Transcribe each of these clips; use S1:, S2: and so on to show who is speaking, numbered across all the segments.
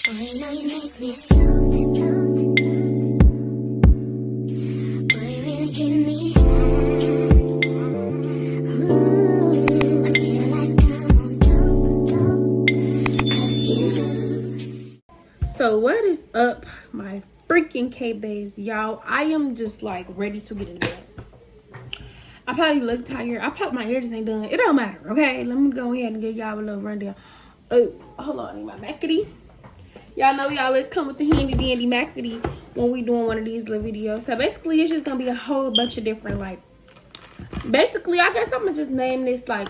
S1: So what is up, my freaking K-Bays, y'all? I am just like ready to get in bed. I probably look tired. My hair just ain't done. It don't matter, okay? Let me go ahead and give y'all a little rundown. Oh, hold on, I need my Macity. Y'all know we always come with the handy dandy Macity when we doing one of these little videos. So basically, it's just gonna be a whole bunch of different, like, basically, I guess I'm gonna just name this, like,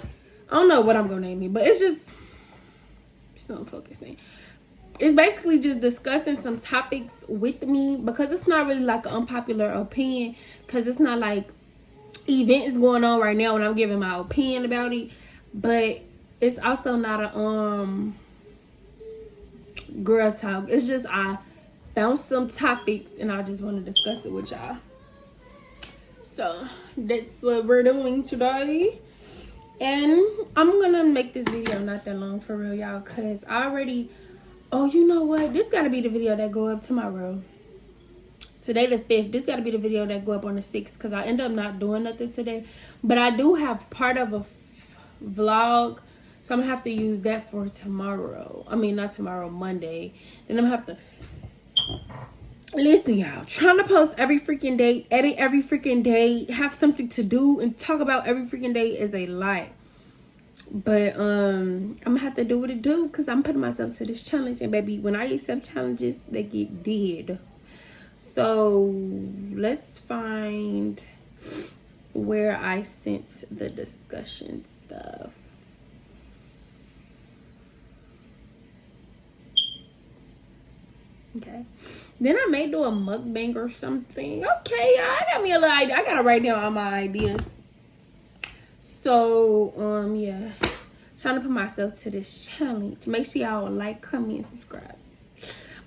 S1: I don't know what I'm gonna name it, but it's not focusing. It's basically just discussing some topics with me, because it's not really like an unpopular opinion, because it's not like events going on right now and I'm giving my opinion about it, but it's also not a girl talk. It's just I found some topics and I just want to discuss it with y'all. So that's what we're doing today, and I'm gonna make this video not that long for real, y'all, because I already, oh, you know what, this gotta be the video that go up tomorrow. Today the 5th. This gotta be the video that go up on the 6th, because I end up not doing nothing today, but I do have part of a vlog, so I'm gonna have to use that for tomorrow. I mean, not tomorrow, Monday. Then I'm gonna have to listen, y'all, trying to post every freaking day, edit every freaking day, have something to do and talk about every freaking day is a lot. But I'm gonna have to do what it do, because I'm putting myself to this challenge, and baby, when I accept challenges, they get did. So let's find where I sent the discussion stuff. Okay, then I may do a mukbang or something. Okay, I got me a little idea. I gotta write down all my ideas. So yeah, trying to put myself to this challenge. Make sure y'all like, comment, and subscribe.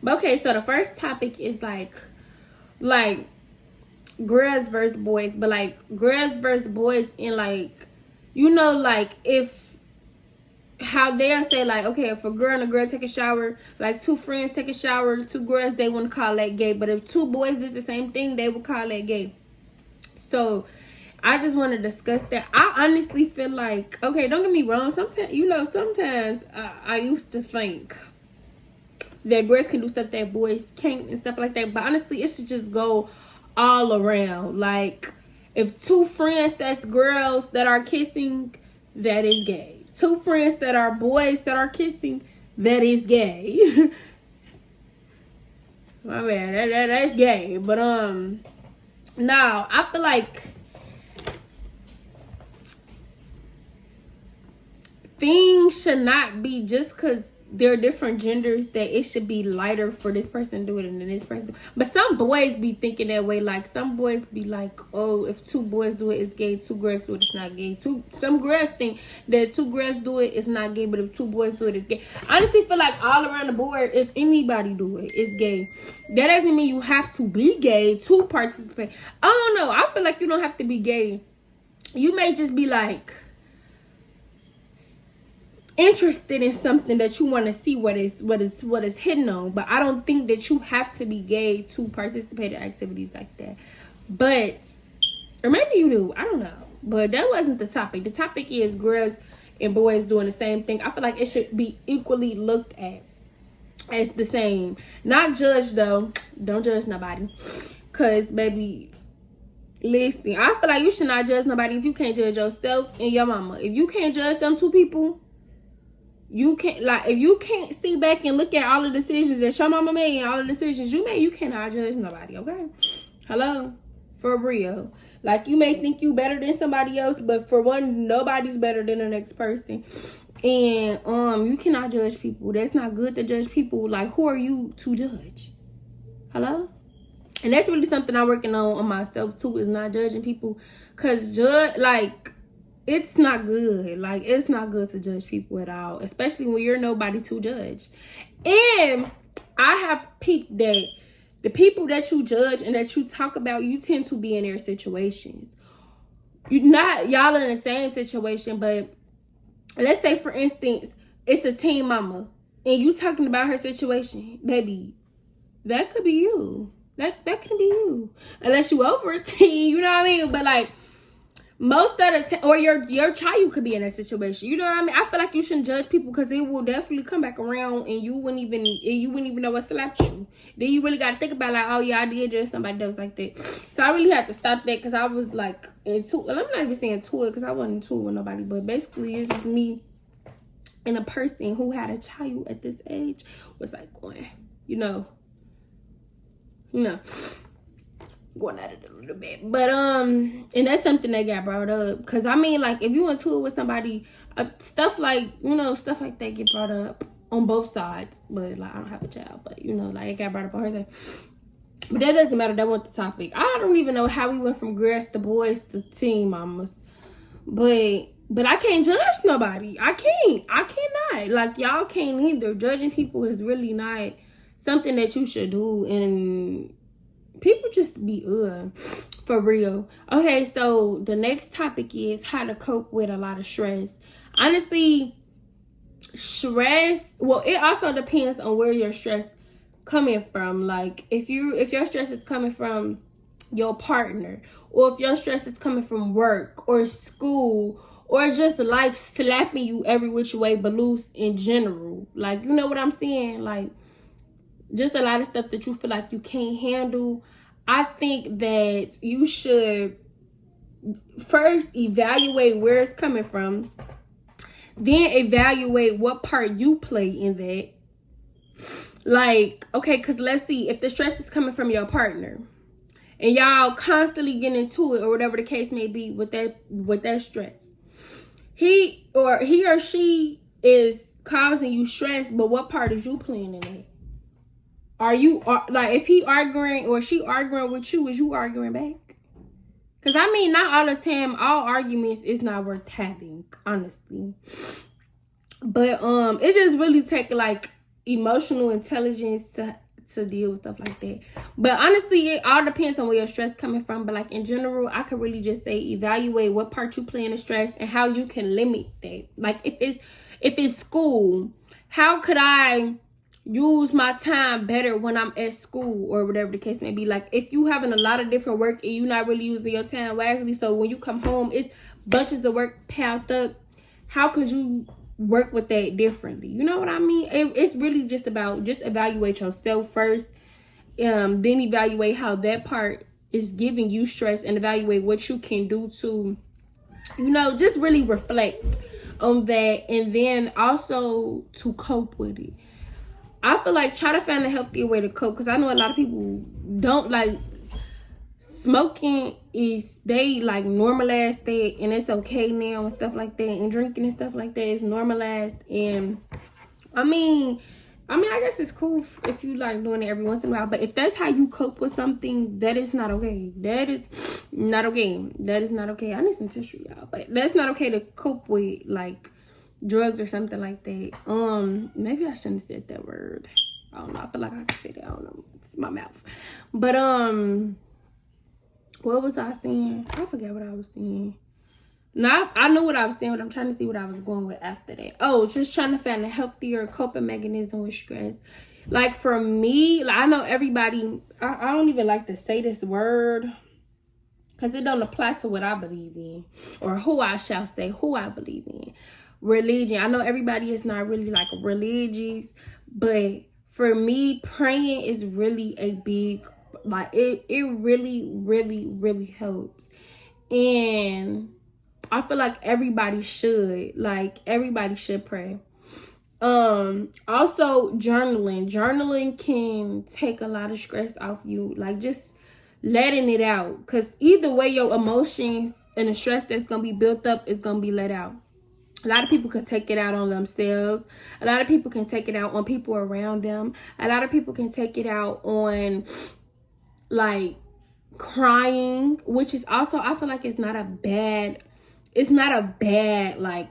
S1: But okay, so the first topic is like girls versus boys, but like girls versus boys in, like, you know, like if how they'll say, like, okay, if a girl and a girl take a shower, like two friends take a shower, two girls, they wouldn't call that gay, but if two boys did the same thing, they would call that gay. So I just want to discuss that. I honestly feel like, okay, don't get me wrong, sometimes I used to think that girls can do stuff that boys can't and stuff like that, but honestly, it should just go all around. Like, if two friends that's girls that are kissing, that is gay. Two friends that are boys that are kissing, that is gay. My bad, that's gay. But now I feel like things should not be just because they're different genders that it should be lighter for this person to do it and then this person. But some boys be thinking that way. Like, some boys be like, oh, if two boys do it, it's gay. Two girls do it, it's not gay. Some girls think that two girls do it, it's not gay. But if two boys do it, it's gay. I honestly feel like all around the board, if anybody do it, it's gay. That doesn't mean you have to be gay to participate. I don't know. I feel like you don't have to be gay. You may just be like interested in something that you want to see what is hidden on, but I don't think that you have to be gay to participate in activities like that. But, or maybe you do, I don't know, but that wasn't the topic. The topic is girls and boys doing the same thing. I feel like it should be equally looked at as the same, not judged though. Don't judge nobody, because baby, listen, I feel like you should not judge nobody if you can't judge yourself and your mama. If you can't judge them two people, you can't, like, if you can't sit back and look at all the decisions that your mama made and all the decisions you made, you cannot judge nobody, okay? Hello? For real. Like, you may think you better than somebody else, but for one, nobody's better than the next person. And you cannot judge people. That's not good to judge people. Like, who are you to judge? Hello? And that's really something I'm working on myself too, is not judging people. Because it's not good. Like, it's not good to judge people at all, especially when you're nobody to judge. And I have peeped that the people that you judge and that you talk about, you tend to be in their situations. Y'all in the same situation, but let's say, for instance, it's a teen mama and you talking about her situation, baby, that could be you. That could be you. Unless you over a teen, you know what I mean? But like most of the time, or your child could be in that situation. You know what I mean? I feel like you shouldn't judge people because they will definitely come back around and you wouldn't even know what slapped you. Then you really gotta think about like, oh yeah, I did judge somebody that was like that. So I really had to stop that because I was like into, well, I'm not even saying to it because I wasn't into it with nobody, but basically it's just me and a person who had a child at this age was like going, going at it a little bit. But and that's something that got brought up because I mean, like, if you into it with somebody, stuff like that get brought up on both sides. But like, I don't have a child, but like, it got brought up on her side. But that doesn't matter. That wasn't the topic. I don't even know how we went from girls to boys to teen mamas, but I can't judge nobody. I cannot. Like, y'all can't either. Judging people is really not something that you should do, and people just be for real. Okay, so the next topic is how to cope with a lot of stress. Honestly, stress, well, it also depends on where your stress coming from. Like, if your stress is coming from your partner, or if your stress is coming from work or school, or just life slapping you every which way but loose in general, like, you know what I'm saying? Like, just a lot of stuff that you feel like you can't handle. I think that you should first evaluate where it's coming from, then evaluate what part you play in that. Like, okay, because let's see, if the stress is coming from your partner and y'all constantly get into it, or whatever the case may be with that stress, he or she is causing you stress, but what part is you playing in it? Are you, like, if he arguing or she arguing with you, is you arguing back? Because I mean, not all the time, all arguments is not worth having, honestly. But it just really take like emotional intelligence to deal with stuff like that. But honestly, it all depends on where your stress coming from. But like, in general, I could really just say evaluate what part you play in the stress and how you can limit that. Like, if it's school, how could I use my time better when I'm at school, or whatever the case may be? Like, if you having a lot of different work and you're not really using your time wisely, so when you come home it's bunches of work piled up, how could you work with that differently? You know what I mean? It's really just about, just evaluate yourself first, then evaluate how that part is giving you stress, and evaluate what you can do to, just really reflect on that, and then also to cope with it. I feel like try to find a healthier way to cope, because I know a lot of people don't like smoking. They like normalized that, and it's okay now and stuff like that, and drinking and stuff like that is normalized. And I mean I guess it's cool if you like doing it every once in a while, but if that's how you cope with something, that is not okay. That is not okay. That is not okay. I need some tissue, y'all, but that's not okay to cope with like drugs or something like that. Maybe I shouldn't have said that word. I don't know. I feel like I can say that. I don't know. It's my mouth. But what was I saying? I forgot what I was saying. Now I know what I was saying, but I'm trying to see what I was going with after that. Oh, just trying to find a healthier coping mechanism with stress. Like, for me, like, I know everybody, I don't even like to say this word because it don't apply to what I believe in, or who I shall say, who I believe in. Religion. I know everybody is not really like religious, but for me, praying is really a big, like, it really, really, really helps. And I feel like everybody should pray. Also journaling can take a lot of stress off you, like just letting it out, because either way your emotions and the stress that's gonna be built up is gonna be let out. A lot of people can take it out on themselves. A lot of people can take it out on people around them. A lot of people can take it out on like crying, which is also, I feel like it's not a bad like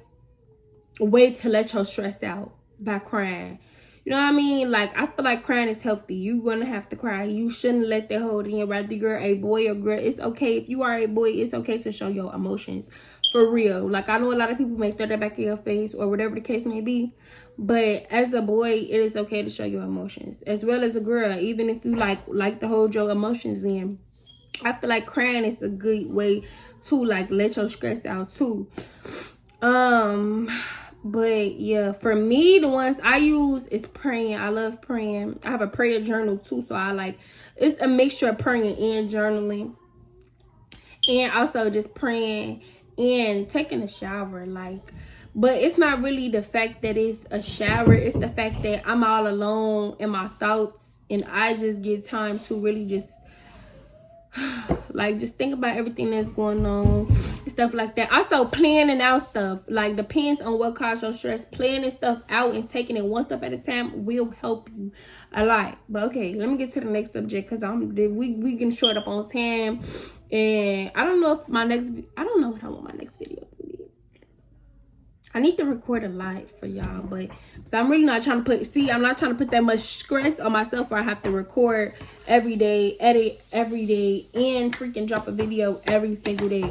S1: way to let your stress out by crying. You know what I mean? Like, I feel like crying is healthy. You're gonna have to cry. You shouldn't let that hold in. Whether you're a boy or girl, it's okay. If you are a boy, it's okay to show your emotions For real. Like, I know a lot of people may throw that back in your face or whatever the case may be. But as a boy, it is okay to show your emotions. As well as a girl. Even if you like to hold your emotions in. I feel like crying is a good way to like let your stress out too. But yeah, for me, the ones I use is praying. I love praying. I have a prayer journal too. So it's a mixture of praying and journaling. And also just praying and taking a shower. But it's not really the fact that it's a shower. It's the fact that I'm all alone in my thoughts. And I just get time to really just just think about everything that's going on and stuff like that. Also planning out stuff, like depends on what caused your stress. Planning stuff out and taking it one step at a time will help you a lot. But okay, let me get to the next subject because we getting short up on time. And I don't know what I want my next video to be. I need to record a live for y'all, but so I'm really not trying to I'm not trying to put that much stress on myself where I have to record every day, edit every day, and freaking drop a video every single day.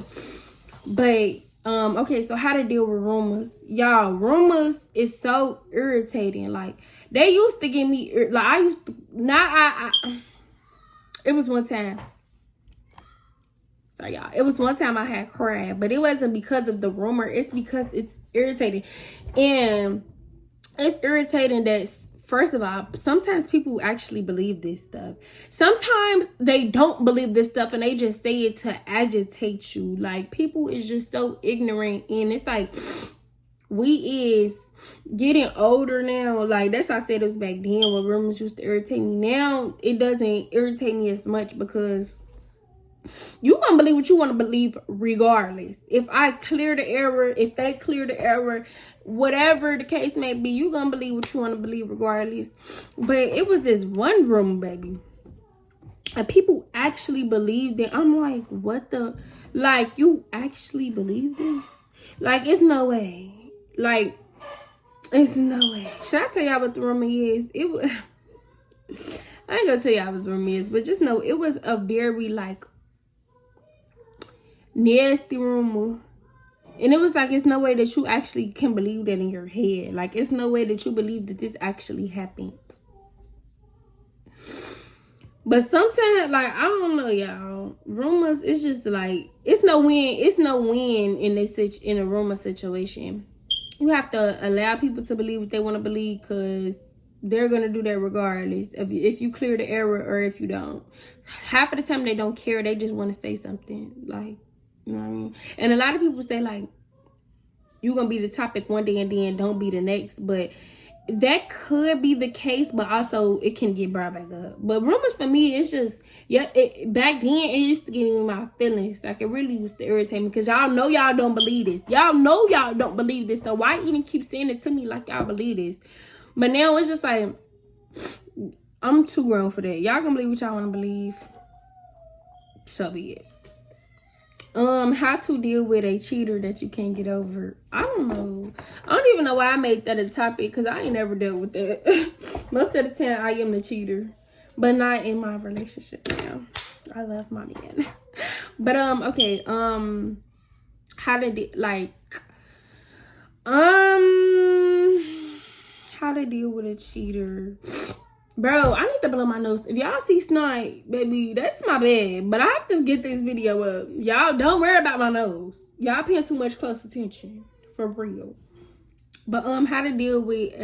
S1: But okay, so how to deal with rumors. Y'all, rumors is so irritating. Like, they used to give me it was one time. Sorry, y'all. It was one time I had cried, but it wasn't because of the rumor. It's because it's irritating. And it's irritating that, first of all, sometimes people actually believe this stuff. Sometimes they don't believe this stuff and they just say it to agitate you. Like, people is just so ignorant. And it's like, we is getting older now. Like, that's why I said it was back then when rumors used to irritate me. Now, it doesn't irritate me as much because you gonna believe what you want to believe regardless. If I clear the error, if they clear the error, whatever the case may be, you gonna believe what you want to believe regardless. But it was this one room, baby, and people actually believed it. I'm like, what the? Like, you actually believe this? Like, it's no way. Like, it's no way. Should I tell y'all what the rumor is? It was. I ain't gonna tell y'all what the rumor is, but just know it was a very nasty rumor. And it was like, it's no way that you actually can believe that in your head. Like, it's no way that you believe that this actually happened. But sometimes, like, I don't know, y'all. Rumors, it's just like, it's no win in a rumor situation. You have to allow people to believe what they want to believe, because they're going to do that regardless of if you clear the error or if you don't. Half of the time they don't care. They just want to say something. Like, you know what I mean? And a lot of people say, like, you're going to be the topic one day and then don't be the next. But that could be the case, but also it can get brought back up. But rumors for me, it's just, back then it used to get in my feelings. Like, it really used to irritate me because y'all know y'all don't believe this. Y'all know y'all don't believe this. So why even keep saying it to me like y'all believe this? But now it's just like, I'm too grown for that. Y'all gonna believe what y'all want to believe. So be it. How to deal with a cheater that you can't get over. I don't know. I don't even know why I made that a topic, because I ain't never dealt with that. Most of the time I am the cheater, but not in my relationship now. I love my man. But okay. How to deal with a cheater. Bro, I need to blow my nose. If y'all see snot, baby, that's my bad. But I have to get this video up. Y'all don't worry about my nose. Y'all paying too much close attention. For real. But how to deal with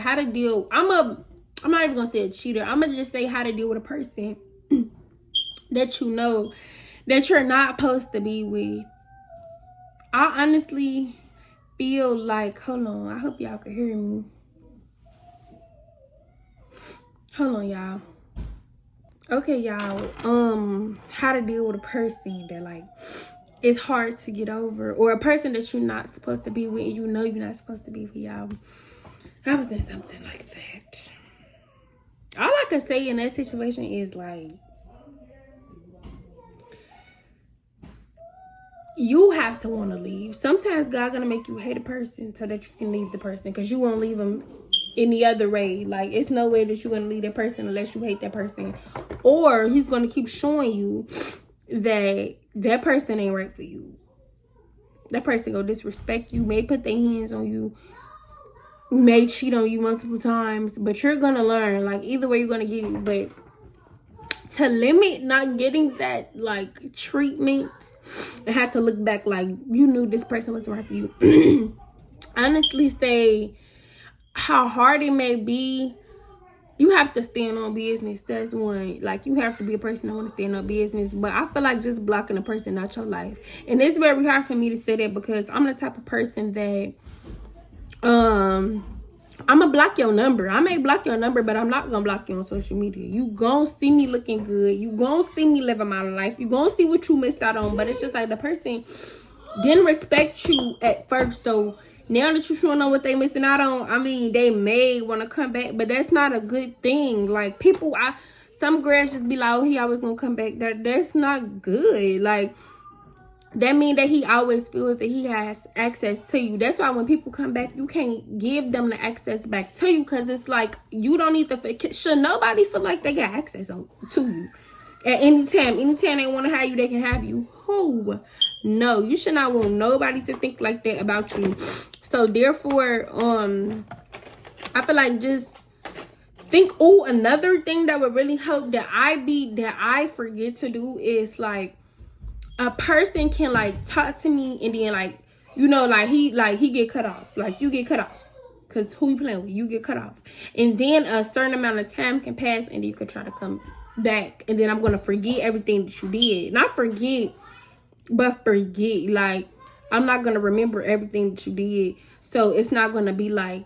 S1: how to deal. I'm not even gonna say a cheater. I'm gonna just say how to deal with a person that you know that you're not supposed to be with. I honestly feel like, hold on, I hope y'all can hear me. Hold on, y'all. Okay, y'all. How to deal with a person that, like, it's hard to get over, or a person that you're not supposed to be with and you know you're not supposed to be with, y'all. I was in something like that. All I could say in that situation is, like, you have to want to leave. Sometimes God gonna make you hate a person so that you can leave the person, because you won't leave them any other way. Like, it's no way that you're gonna leave that person unless you hate that person, or he's gonna keep showing you that that person ain't right for you. That person go disrespect you, may put their hands on you, may cheat on you multiple times, but you're gonna learn. Like, either way, you're gonna get it. But to limit not getting that, like, treatment, and had to look back like you knew this person was right for you. Honestly, say how hard it may be, you have to stand on business. That's one. Like, you have to be a person that want to stand on business. But I feel like just blocking a person out your life. And it's very hard for me to say that because I'm the type of person that I'm gonna block your number. I may block your number, but I'm not gonna block you on social media. You gonna see me looking good. You gonna see me living my life. You gonna see what you missed out on. But it's just like the person didn't respect you at first, so now that you showing on what they missing out on, I mean, they may want to come back, but that's not a good thing. Like, people, some girls just be like, oh, he always gonna come back. That's not good. Like, that means that he always feels that he has access to you. That's why when people come back, you can't give them the access back to you, because it's like, you don't need to, should nobody feel like they got access to you at any time. Anytime they want to have you, they can have you. Who? No, you should not want nobody to think like that about you. So therefore, I feel like just think. Oh, another thing that would really help that I forget to do is, like, a person can, like, talk to me and then, like, you know, like he get cut off. Like, you get cut off because who you playing with, you get cut off, and then a certain amount of time can pass and then you could try to come back, and then I'm gonna forget everything that you did. Not forget, but forget. Like, I'm not gonna remember everything that you did, so it's not gonna be like,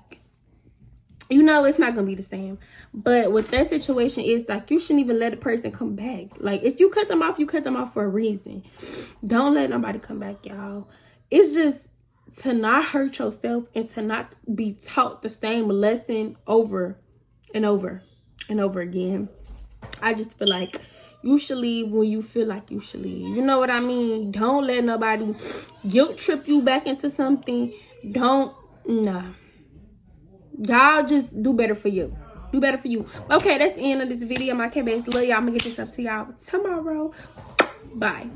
S1: you know, it's not gonna be the same. But with that situation, is like, you shouldn't even let a person come back. Like, if you cut them off, you cut them off for a reason. Don't let nobody come back, y'all. It's just to not hurt yourself and to not be taught the same lesson over and over and over again. I just feel like you should leave when you feel like you should leave. You know what I mean? Don't let nobody guilt trip you back into something. Nah. Y'all just do better for you. Do better for you. Okay, that's the end of this video. My K-Base love y'all. I'm gonna get this up to y'all tomorrow. Bye.